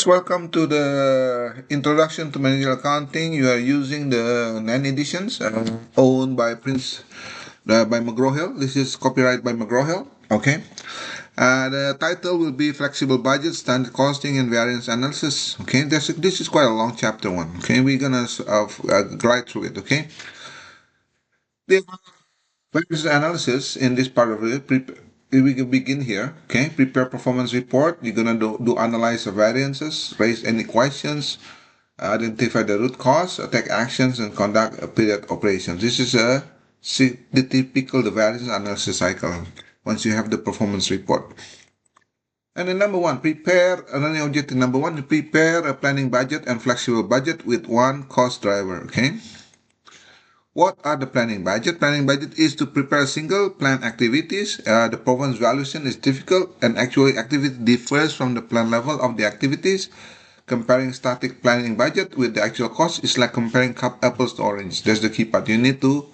Welcome to the Introduction to Managerial Accounting. You are using the 9 editions owned by by McGraw-Hill. This is copyright by McGraw-Hill. Okay. The title will be Flexible Budget, Standard Costing, and Variance Analysis. Okay. This is quite a long chapter one. Okay. We're gonna glide through it. Okay. The variance analysis in this part of it. We can begin here. Okay. Prepare performance report. You're gonna do analyze the variances, raise any questions, identify the root cause, take actions, and conduct a period operations. This is the typical the variance analysis cycle once you have the performance report. And then number one, running objective number one, prepare a planning budget and flexible budget with one cost driver. Okay. What are the planning budget? Planning budget is to prepare single plan activities. The performance valuation is difficult and actually activity differs from the plan level of the activities. Comparing static planning budget with the actual cost is like comparing apples to orange. That's the key part. You need to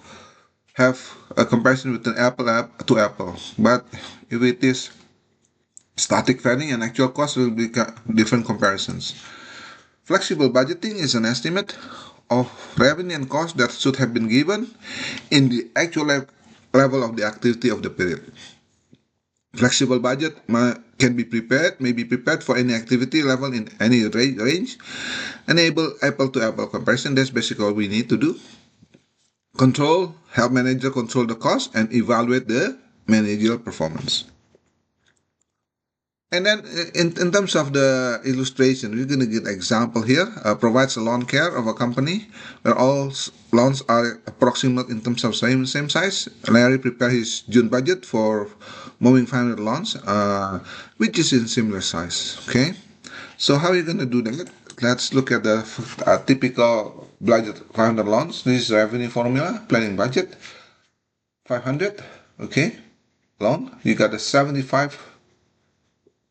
have a comparison with an apple to apple. But if it is static planning and actual cost will be different comparisons. Flexible budgeting is an estimate of revenue and cost that should have been given in the actual level of the activity of the period. Flexible budget may be prepared for any activity level in any range. Enable apple-to-apple comparison. That's basically all we need to do. Help manager control the cost and evaluate the managerial performance. And then in terms of the illustration, we're going to get example here. Provides a lawn care of a company where all lawns are approximate in terms of same size. Larry prepared his June budget for mowing 500 lawns, which is in similar size. Okay, so how are you going to do that? Let's look at the typical budget 500 lawns. This is revenue formula, planning budget 500. Okay, lawn. You got a 75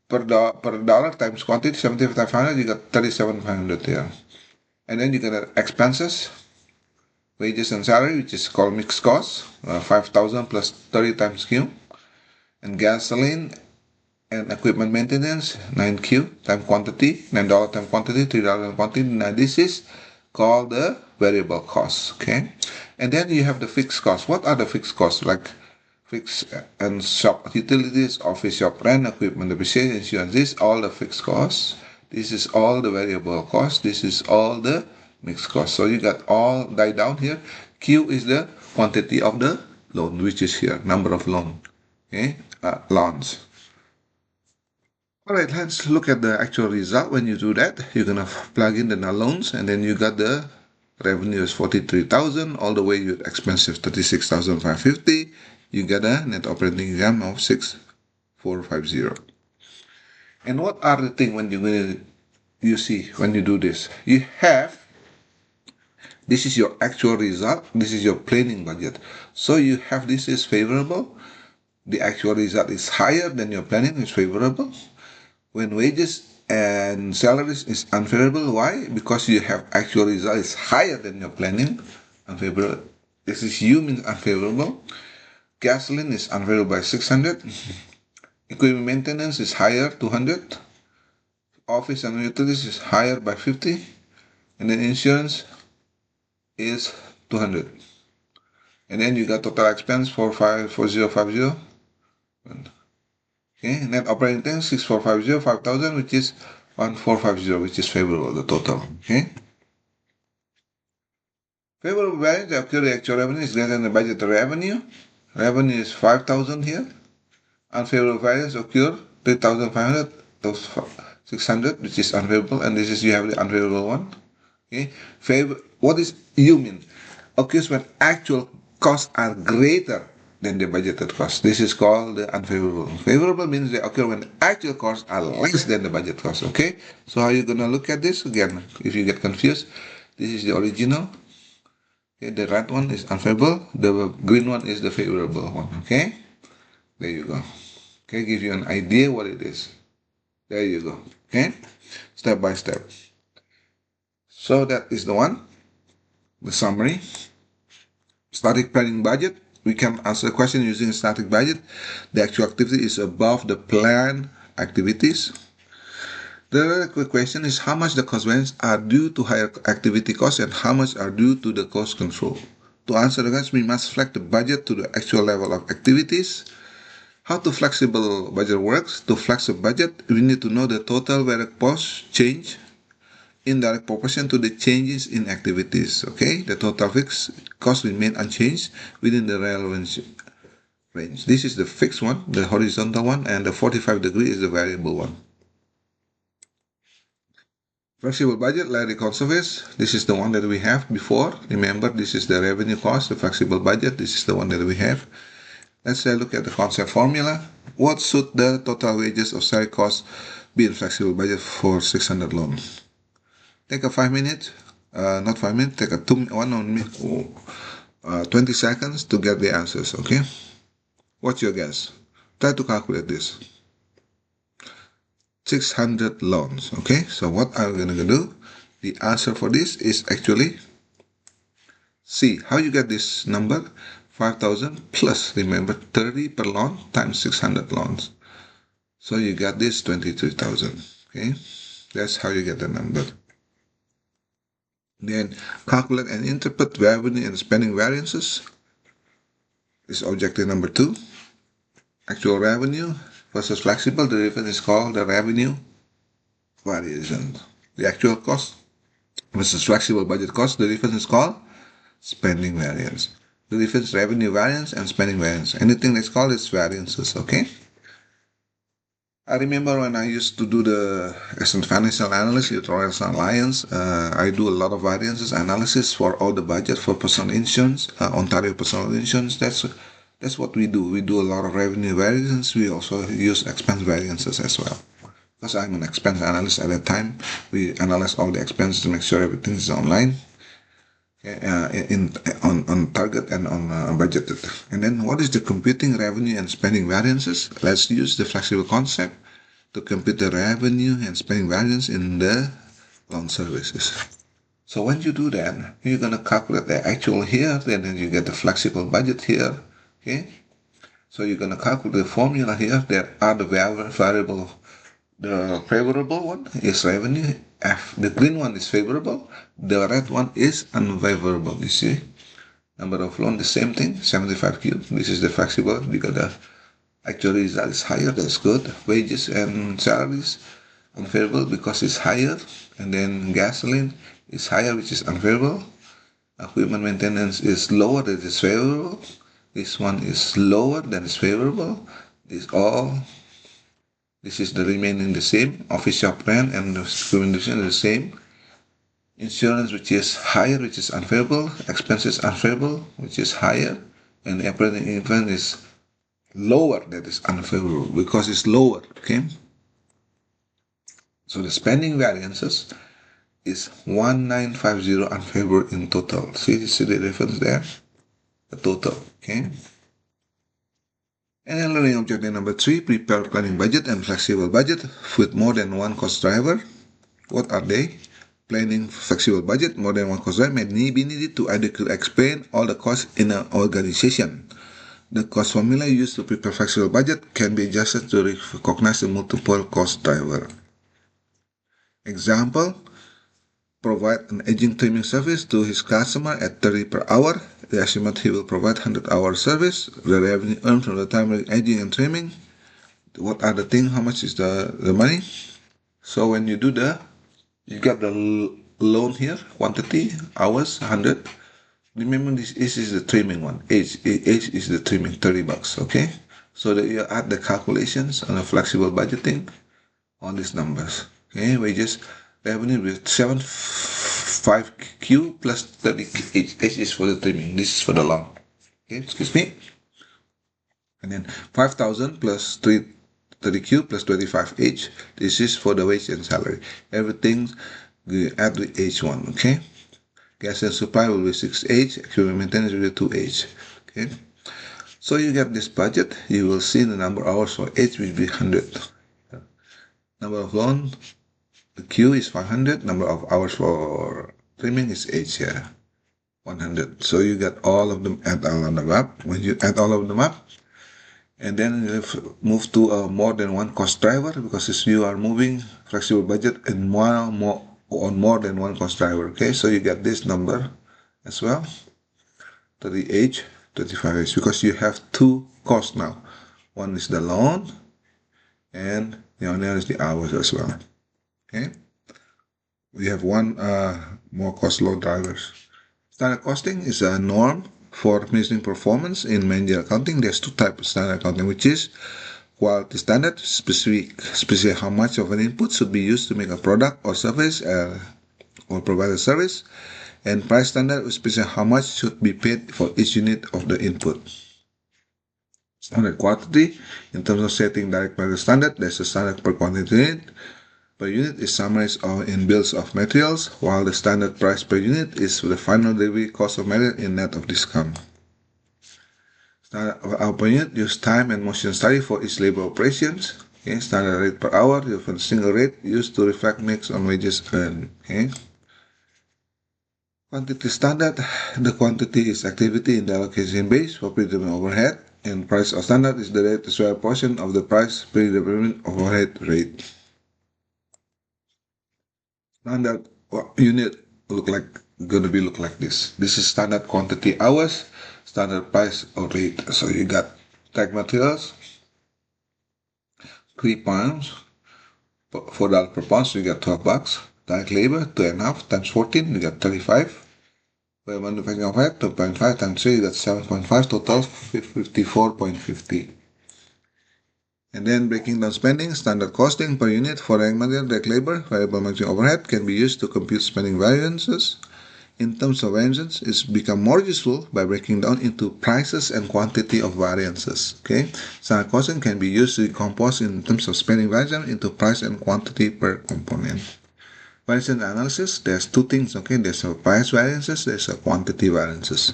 per dollar times quantity, 75,500, you got 37,500 here. And then you got expenses, wages and salary, which is called mixed cost, 5,000 plus 30 times Q. And gasoline and equipment maintenance, 9Q time quantity, $9 time quantity, $3 time quantity. Now this is called the variable cost, okay? And then you have the fixed cost. What are the fixed costs? Like fixed and shop utilities, office shop rent, equipment depreciation, insurance. This is all the fixed costs. This is all the variable costs. This is all the mixed costs. So you got all die down here. Q is the quantity of the loan, which is here, number of loan. Okay, loans. All right, let's look at the actual result. When you do that, you're gonna plug in the loans, and then you got the revenue is 43,000, all the way your expenses 36,550. You get a net operating income of 6,450. And what are the things when you see when you do this? You have this is your actual result. This is your planning budget. So you have this is favorable. The actual result is higher than your planning is favorable. When wages and salaries is unfavorable, why? Because you have actual result is higher than your planning, unfavorable. This is you means unfavorable. Gasoline is unfavorable by 600. Equipment maintenance is higher, 200. Office and utilities is higher by 50. And then insurance is 200. And then you got total expense 4050. Okay, net operating income 6450, 5,000, which is 1450, which is favorable, the total. Okay. Favorable variance, the actual revenue is greater than the budgeted revenue. Revenue is 5,000 here. Unfavorable variance occur 3,500, 600, which is unfavorable, and this is you have the unfavorable one. Okay. What is you mean? Occurs when actual costs are greater than the budgeted cost. This is called the unfavorable. Favorable means they occur when actual costs are less than the budget cost. Okay. So how are you gonna look at this again? If you get confused, this is the original. Okay, the red one is unfavorable. The green one is the favorable one. Okay. There you go. Okay, give you an idea what it is. There you go. Okay, step by step. So that is the one. The summary. Static planning budget. We can answer the question using a static budget. The actual activity is above the planned activities. The other quick question is how much the cost variance are due to higher activity costs and how much are due to the cost control. To answer the question, we must flex the budget to the actual level of activities. How to flexible budget works? To flex the budget, we need to know the total direct cost change in direct proportion to the changes in activities. Okay, the total fixed cost remain unchanged within the relevant range. This is the fixed one, the horizontal one, and the 45-degree is the variable one. Flexible budget, Larry Conservace. This is the one that we have before. Remember, this is the revenue cost, the flexible budget. This is the one that we have. Let's look at the concept formula. What should the total wages of salary cost be in flexible budget for 600 loan? Take a 5 minutes, not 5 minutes, take a 20 seconds to get the answers, okay? What's your guess? Try to calculate this. 600 loans, okay? So what are we going to do? The answer for this is actually C. How you get this number? 5,000 plus, remember, 30 per loan times 600 loans. So you got this 23,000, okay? That's how you get the number. Then calculate and interpret revenue and spending variances is objective number 2. Actual revenue versus flexible, the difference is called the revenue variation. The actual cost versus flexible budget cost, the difference is called spending variance. The difference revenue variance and spending variance. Anything that's called is variances, okay? I remember when I used to do as a financial analyst at Royal Alliance, I do a lot of variances analysis for all the budget for personal insurance, Ontario personal insurance. That's what we do. We do a lot of revenue variance. We also use expense variances as well. Because I'm an expense analyst at that time, we analyze all the expenses to make sure everything is online, on target and on budgeted. And then what is the computing revenue and spending variances? Let's use the flexible concept to compute the revenue and spending variance in the loan services. So when you do that, you're going to calculate the actual here, then you get the flexible budget here, okay? So you're going to calculate the formula here. There are the variable. The favorable one is revenue, F. The green one is favorable. The red one is unfavorable. You see, number of loan, the same thing, 75Q. This is the flexible because the actual result is higher. That's good. Wages and salaries unfavorable because it's higher. And then gasoline is higher, which is unfavorable. Equipment maintenance is lower, that is favorable. This one is lower, that is favorable. This is the remaining the same. Office shop rent and the recommendation is the same. Insurance, which is higher, which is unfavorable. Expenses unfavorable, which is higher. And the operating income is lower, that is unfavorable because it's lower, okay? So the spending variances is 1950 unfavorable in total. See the difference there? The total, okay? And then learning objective number 3, prepare planning budget and flexible budget with more than one cost driver. What are they? Planning flexible budget, more than one cost driver may be needed to adequately explain all the costs in an organization. The cost formula used to prepare flexible budget can be adjusted to recognize the multiple cost driver. Example, provide an aging trimming service to his customer at 30 per hour. The estimate he will provide 100-hour service. The revenue earned from the time aging and trimming. What are the things? How much is the money? So when you do you got the loan here, quantity, hours, 100. Remember this is the trimming one. Age is the trimming, $30, okay? So that you add the calculations on a flexible budgeting on these numbers. Okay, wages, revenue with 75Q plus 30H. H is for the trimming. This is for the loan. Okay, excuse me. And then 5,000 plus 30Q plus 25H. This is for the wage and salary. Everything we add with H1. Okay. Gas and supply will be 6H. Equipment maintenance will be 2H. Okay. So you get this budget. You will see the number of hours for H will be 100. Number of loan. The Q is 500. Number of hours for trimming is H here, 100. So you get all of them add all on the map. When you add all of them up, And then you have move to a more than one cost driver, because if you are moving flexible budget and more than one cost driver. Okay, so you get this number as well, 30H, 35H, because you have two costs now. One is the loan, and the other is the hours as well. Okay, we have one more cost load drivers. Standard costing is a norm for measuring performance in managerial accounting. There's two types of standard accounting, which is quality standard, specific how much of an input should be used to make a product or service or provide a service, and price standard, which specify how much should be paid for each unit of the input. Standard quantity, in terms of setting direct material standard, there's a standard per quantity unit. Per unit is summarized in bills of materials, while the standard price per unit is the final delivery cost of material in net of discount. Standard hour per unit use time and motion study for each labor operations. Okay. Standard rate per hour, you have a single rate used to reflect mix on wages earned. Okay. Quantity standard, the quantity is activity in the allocation base for predetermined overhead, and price of standard is the rate to share portion of the price predetermined overhead rate. Standard unit look like this. This is standard quantity hours, standard price or rate. So you got tag materials, 3 pounds, $4 per pound, so you got $12. Direct labor, 2.5 times 14, you got 35. For manufacturing overhead, 2.5 times 3, you got 7.5, total 54.50. And then breaking down spending, standard costing per unit for direct material, direct labor, variable manufacturing overhead can be used to compute spending variances. In terms of variances, it's become more useful by breaking down into prices and quantity of variances. Okay, standard costing can be used to decompose in terms of spending variance into price and quantity per component. Variance analysis, there's two things. Okay, there's a price variances, there's a quantity variances.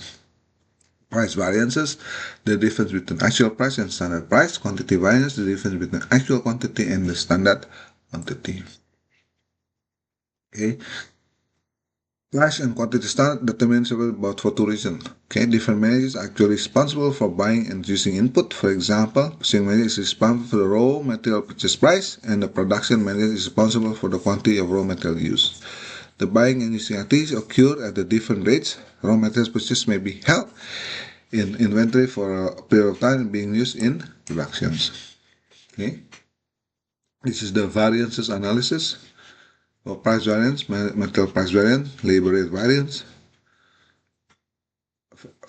Price variances, the difference between actual price and standard price. Quantity variance, the difference between actual quantity and the standard quantity. Okay. Price and quantity standard determines about for two reasons. Okay, different managers are actually responsible for buying and using input. For example, purchasing manager is responsible for the raw material purchase price, and the production manager is responsible for the quantity of raw material used. The buying and using activities occur at the different rates. Raw materials purchased may be held in inventory for a period of time being used in productions. Okay, this is the variances analysis. For price variance, material price variance, labor rate variance.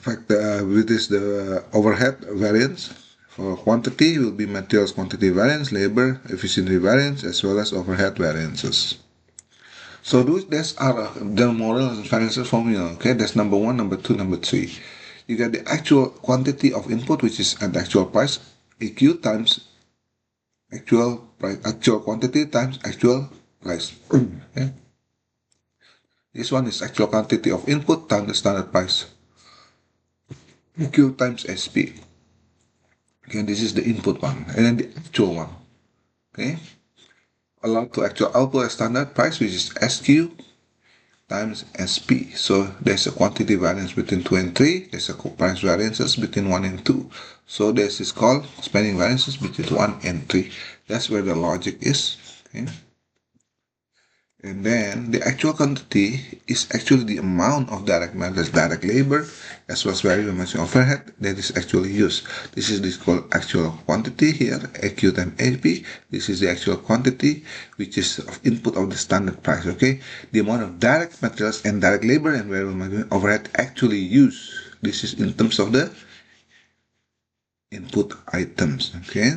Which is the overhead variance. For quantity will be materials quantity variance, labor efficiency variance, as well as overhead variances. So these are the model and variances formula. Okay, that's number 1, number 2, number 3. You get the actual quantity of input, which is at the actual price, AQ times actual price, actual quantity times actual price. Okay. This one is actual quantity of input times the standard price. Q times SP. Okay, this is the input one, and then the actual one. Okay, allowed to actual output at standard price, which is SQ times SP. So there's a quantity variance between 2 and 3. There's a price variances between 1 and 2. So this is called spending variances between 1 and 3. That's where the logic is. Okay. And then the actual quantity is actually the amount of direct materials, direct labor, as well as variable material overhead that is actually used. This is called actual quantity here, AQ times AP. This is the actual quantity, which is of input of the standard price. Okay, the amount of direct materials and direct labor and variable material overhead actually used. This is in terms of the input items. Okay.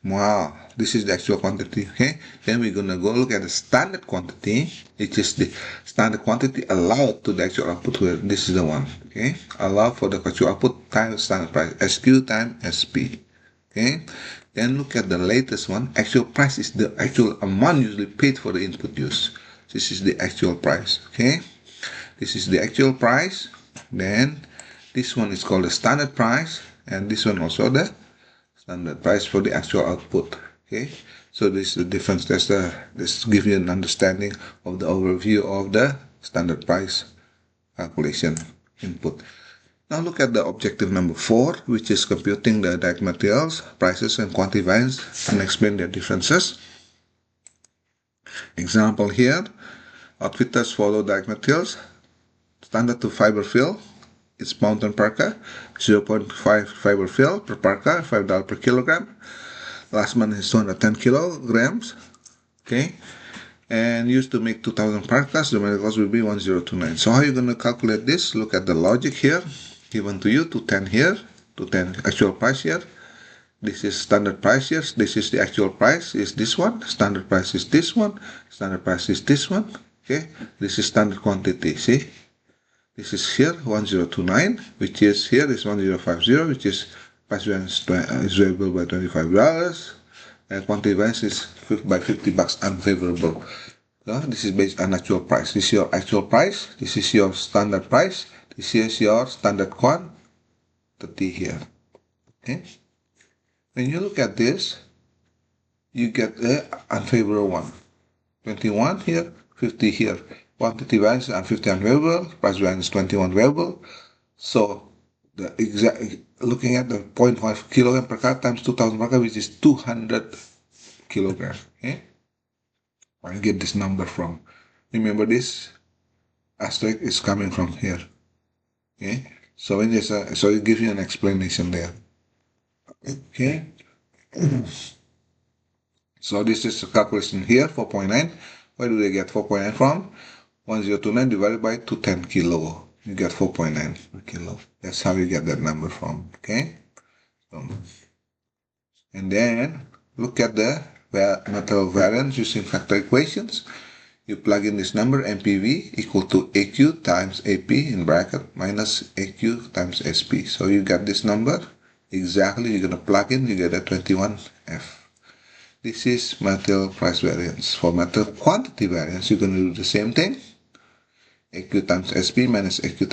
Wow, this is the actual quantity. Okay, then we're gonna go look at the standard quantity, which is the standard quantity allowed to the actual output. Where this is the one. Okay, allowed for the actual output times standard price, SQ times SP. Okay, then look at the latest one. Actual price is the actual amount usually paid for the input use. This is the actual price. Okay, this is the actual price. Then this one is called the standard price, and this one also the standard price for the actual output. Okay, so this is the difference. This gives you an understanding of the overview of the standard price calculation input. Now look at the objective number 4, which is computing the direct materials, prices, and quantity variance and explain their differences. Example here, outfitters follow direct materials, standard to fiber fill, it's mountain parka, 0.5 fiber fill per parka, $5 per kilogram. Last month is 210 kilograms, okay? And used to make 2000 parkas, the material cost will be 1029. So how are you going to calculate this? Look at the logic here, given to you, 210 here, 210 actual price here. This is standard price here, this is the actual price, is this one, standard price is this one, standard price is this one, okay? This is standard quantity, see? This is here, 1029, which is here is 1050, which is price variance is variable by $25, and quantity variance is by $50 unfavorable. This is based on actual price. This is your actual price, this is your standard price, this is your standard quantity here, okay? When you look at this, you get the unfavorable one. 21 here, 50 here. Quantity variance and 50 unfavorable, price variance 21 favorable. So the exact looking at the 0.5 kilogram per car times 2000 per car, which is 200 kilogram. Okay, I get this number from. Remember this asterisk is coming from here. Okay, so when there's a, so it gives you an explanation there. Okay, so this is a calculation here, 4.9. Where do they get 4.9 from? 1029 divided by 210 kilo. You get 4.9 per kilo. That's how you get that number from. Okay. And then look at the material variance using factor equations. You plug in this number, MPV equal to AQ times AP in bracket minus AQ times SP. So you get this number. Exactly, you're going to plug in, you get a 21F. This is material price variance. For material quantity variance, you're going to do the same thing. AQ times SP minus AQ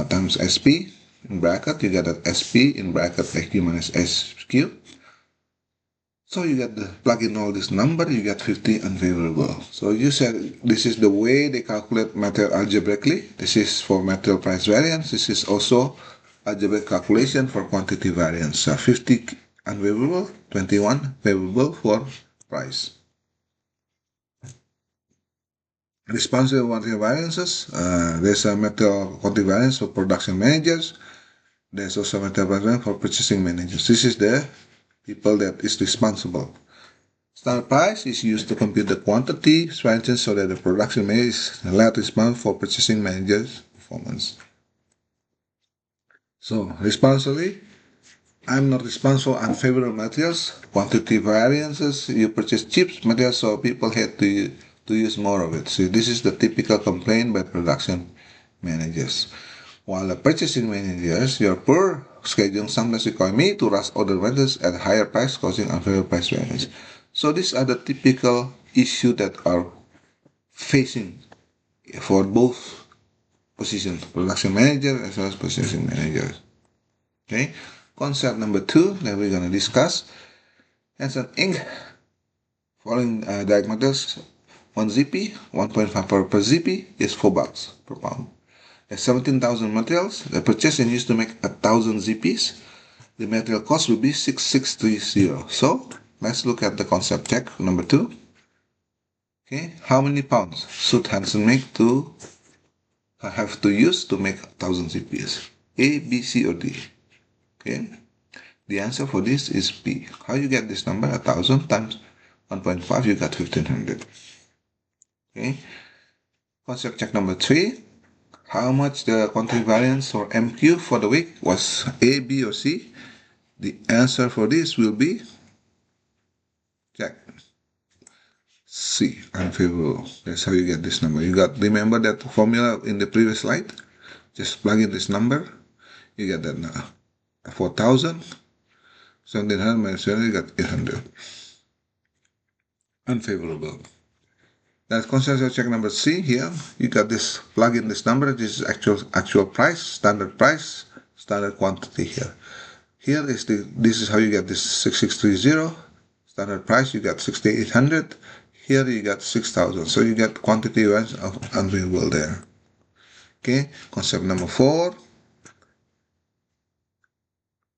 times SP in bracket, you get an SP in bracket AQ minus SQ. So you get the plug in all this number, you get 50 unfavorable. So you said this is the way they calculate material algebraically. This is for material price variance. This is also algebraic calculation for quantity variance. 50 unfavorable, 21 favorable for price. Responsible quantity variances. There's a material quantity variance for production managers. There's also a material variance for purchasing managers. This is the people that is responsible. Standard price is used to compute the quantity variances so that the production manager is allowed to respond for purchasing manager's performance. So, responsibly, I'm not responsible for unfavorable materials, quantity variances. You purchase cheap materials, so people had to use more of it. So this is the typical complaint by production managers. While the purchasing managers, your poor schedule sometimes require me to rush other vendors at a higher price, causing unfavorable price variance. So these are the typical issues that are facing for both positions, production manager as well as purchasing managers. Okay, concept number 2 that we're going to discuss. As an ink, following direct materials, 1 ZP, 1.5 per ZP is $4 per pound. There's 17,000 materials. The purchase and used to make 1,000 ZPs. The material cost will be 6630. So let's look at the concept check number 2. Okay, how many pounds should Hansen make to have to use to make 1,000 ZPs? A, B, C, or D? Okay, the answer for this is B. How you get this number? 1,000 times 1.5, you got 1,500. Okay, concept check number 3. How much the quantity variance or MQ for the week was A, B, or C? The answer for this will be check C, unfavorable. That's how you get this number. You got, remember that formula in the previous slide? Just plug in this number, you get that now. 4,000, 1,700 minus 7, you got 800. Unfavorable. That's concept check number C here. You got this, plug in this number. This is actual price, standard quantity here. Here is this is how you get this 6630. Standard price, you got 6,800. Here you got 6,000. So you get quantity of unfavorable there. Okay, concept number 4.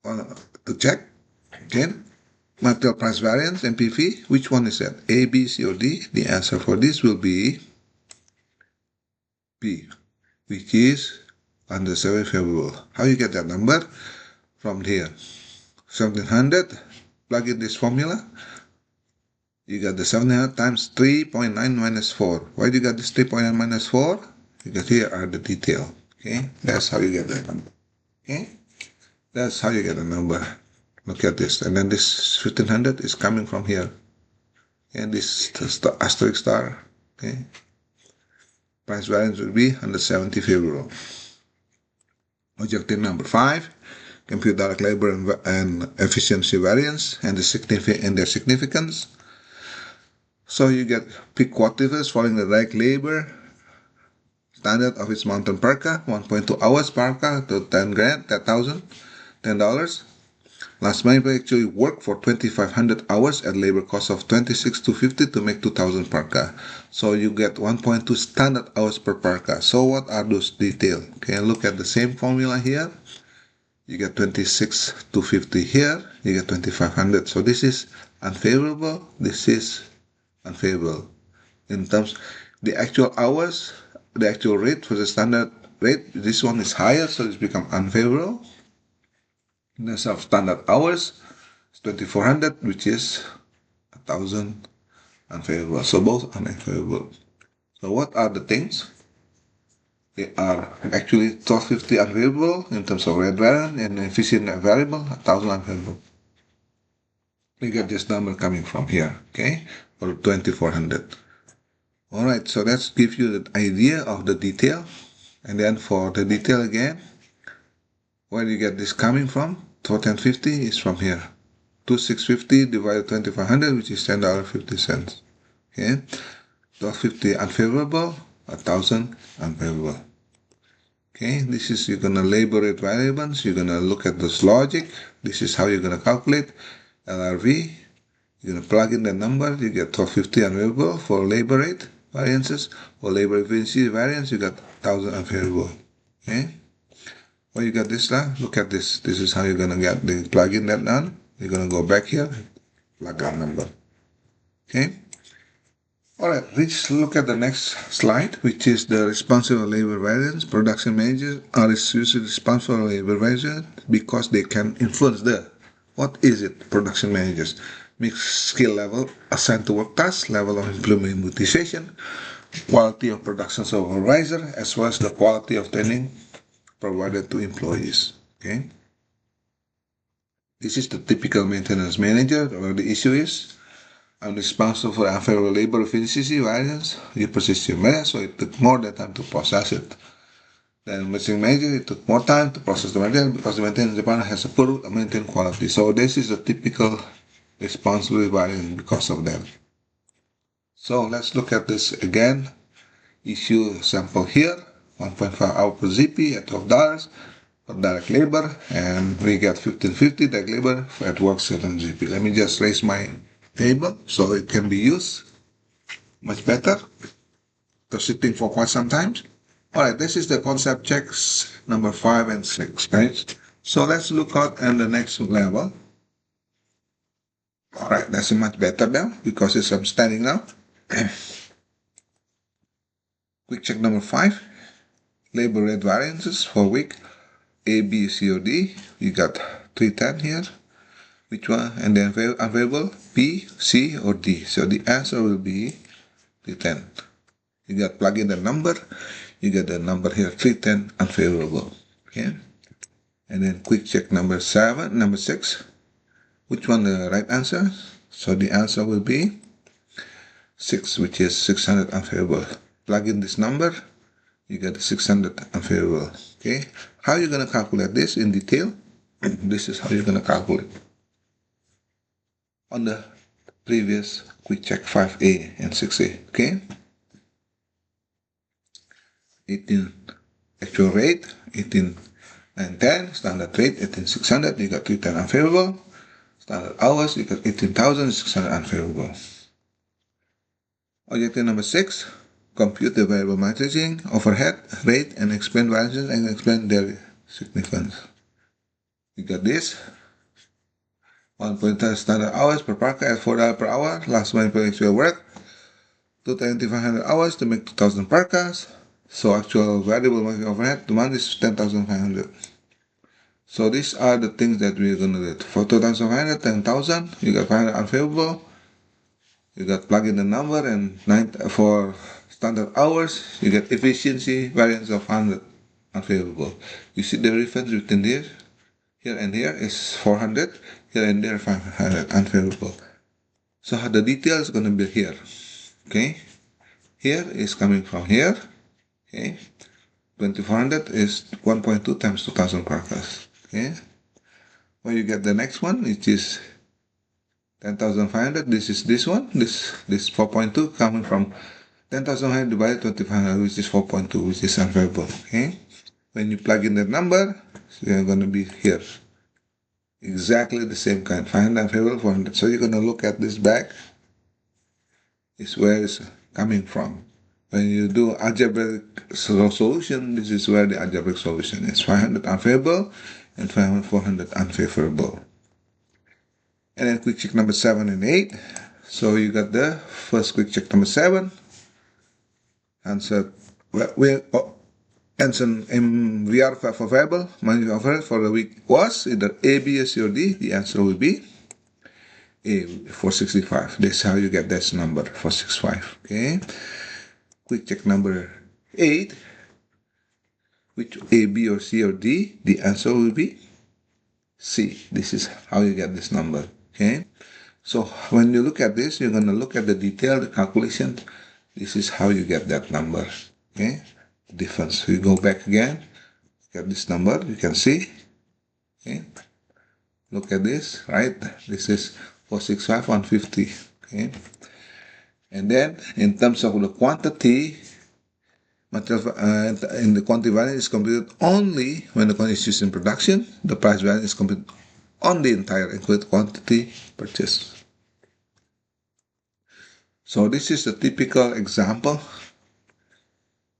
to check. Okay, material price variance, MPV, which one is that? A, B, C, or D? The answer for this will be B, which is under 7 favorable. How you get that number? From here, 1700, plug in this formula, you got the 700 times 3.9 minus 4. Why do you got this 3.9 minus 4? Because here are the detail. Okay, that's how you get that number. Okay, that's how you get the number. Look at this, and then this 1500 is coming from here, and this asterisk star. Okay, price variance will be 170 favorable. Objective number 5, compute direct labor and efficiency variance and their significance. So you get pick quantities following the direct labor standard of its mountain parka, 1.2 hours parka to 10,000, $10. Last month we actually worked for 2,500 hours at labor cost of 26,250 to make 2,000 parka. So you get 1.2 standard hours per parka. So what are those details? Okay, look at the same formula here. You get 26,250 here. You get 2,500. So this is unfavorable. This is unfavorable. In terms the actual hours, the actual rate for the standard rate, this one is higher, so it's become unfavorable. In terms of standard hours, it's 2,400, which is 1,000 unfavorable. So both are unfavorable. So what are the things? They are actually 1,250 unfavorable in terms of rate variance and efficient variable, 1,000 unfavorable. We get this number coming from here, okay, or 2,400. Alright, so let's give you the idea of the detail. And then for the detail again, where you get this coming from? 1,450 is from here. 2,650 divided 2,500, which is $10.50. Okay, 1,250 unfavorable, 1,000 unfavorable. Okay, this is, you're gonna labor rate variables. You're gonna look at this logic. This is how you're gonna calculate LRV. You're gonna plug in the number. You get 1,250 unfavorable for labor rate variances. For labor efficiency variance, you got 1,000 unfavorable. Okay. Well, you got this now. Look at this. This is how you're gonna get the plug in that down. You're gonna go back here, plug that number. Okay. Alright, let's look at the next slide, which is the responsible labor variance. Production managers are usually responsible for labor variance because they can influence the, what is it? Production managers. Mixed skill level assigned to work tasks, level of implementation, quality of production supervisor, as well as the quality of training provided to employees. Okay. This is the typical maintenance manager, where the issue is, I'm responsible for unfavorable labor efficiency variance. You process your matter, so it took more than time to process it. Then missing manager, it took more time to process the material because the maintenance department has a poor maintained quality. So this is a typical responsibility variance because of that. So let's look at this again. Issue sample here, 1.5 hour per ZP at $12 for direct labor, and we get 1,550 direct labor at work 7 ZP. Let me just raise my table so it can be used much better. So sitting for quite some time. Alright, this is the concept checks number 5 and 6, right? So let's look at the next level. Alright, that's much better now because I'm standing now. Quick check number 5. Labor rate variances for week A, B, C, or D. You got 310 here. Which one? And then unfavorable B, C, or D. So the answer will be 310. You got plug in the number. You get the number here 310 unfavorable. Okay. And then quick check number 6. Which one the right answer? So the answer will be 6, which is 600 unfavorable. Plug in this number. You get 600 unfavorable. Okay. How are you gonna calculate this in detail? This is how you're gonna calculate. On the previous quick check 5A and 6A, okay? 18 actual rate, 18 and 10, standard rate 18,600, you got 310 unfavorable. Standard hours, you got 18,600 unfavorable. Objective number 6, compute the variable managing overhead rate and explain variances and explain their significance. You got this. 1.5 standard hours per parka at $4 per hour. Last month per actual work. 2,500 hours to make 2,000 parkas. So actual variable marketing overhead demand is 10,500. So these are the things that we're gonna do. For 2,500, 10,000. You got 500 unfavorable. You got plug in the number, and for standard hours, you get efficiency variance of 100 unfavorable. You see the difference between here and here is 400, here and there 500 unfavorable. So the detail is going to be here. Okay, here is coming from here. Okay, 2400 is 1.2 times 2,000 parkas. Okay, when you get the next one, which is 10,500, this is this one, this 4.2 coming from 10,500 divided 2,500, which is 4.2, which is unfavorable. Okay, when you plug in that number, you're going to be here. Exactly the same kind, 500 unfavorable, 400. So you're going to look at this back, is where it's coming from. When you do algebraic solution, this is where the algebraic solution is. 500 unfavorable and 400 unfavorable. And then quick check number 7 and 8. So you got the first quick check number 7. Answer, answer MVR for variable, money offered for the week was either A, B, or C, or D. The answer will be A, 465. That's how you get this number, 465. Okay. Quick check number 8. Which A, B, or C, or D? The answer will be C. This is how you get this number. Okay. So when you look at this, you're going to look at the detailed calculation. This is how you get that number. Okay. Difference. You go back again. Get this number. You can see. Okay. Look at this. Right. This is 465, 150. Okay. And then in terms of the quantity, material in the quantity variance is computed only when the quantity is used in production. The price variance is computed on the entire included quantity purchased. So this is a typical example.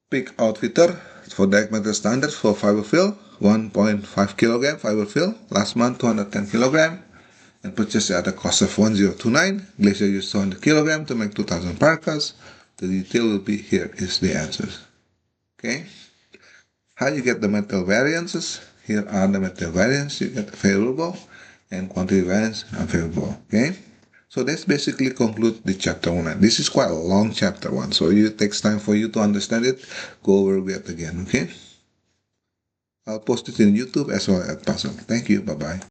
Pick outfitter for direct material standards for fiber fill, 1.5 kilogram fiber fill. Last month 210 kilogram, and purchased at a cost of 1029. Glacier used 200 kilogram to make 2,000 parkas. The detail will be here is the answers. Okay. How you get the material variances? Here are the material variance. You get favorable and quantity variance unfavorable. Okay. So that's basically conclude the chapter 1. This is quite a long chapter 1, so it takes time for you to understand it. Go over it again. Okay. I'll post it in YouTube as well as Puzzle. Thank you. Bye bye.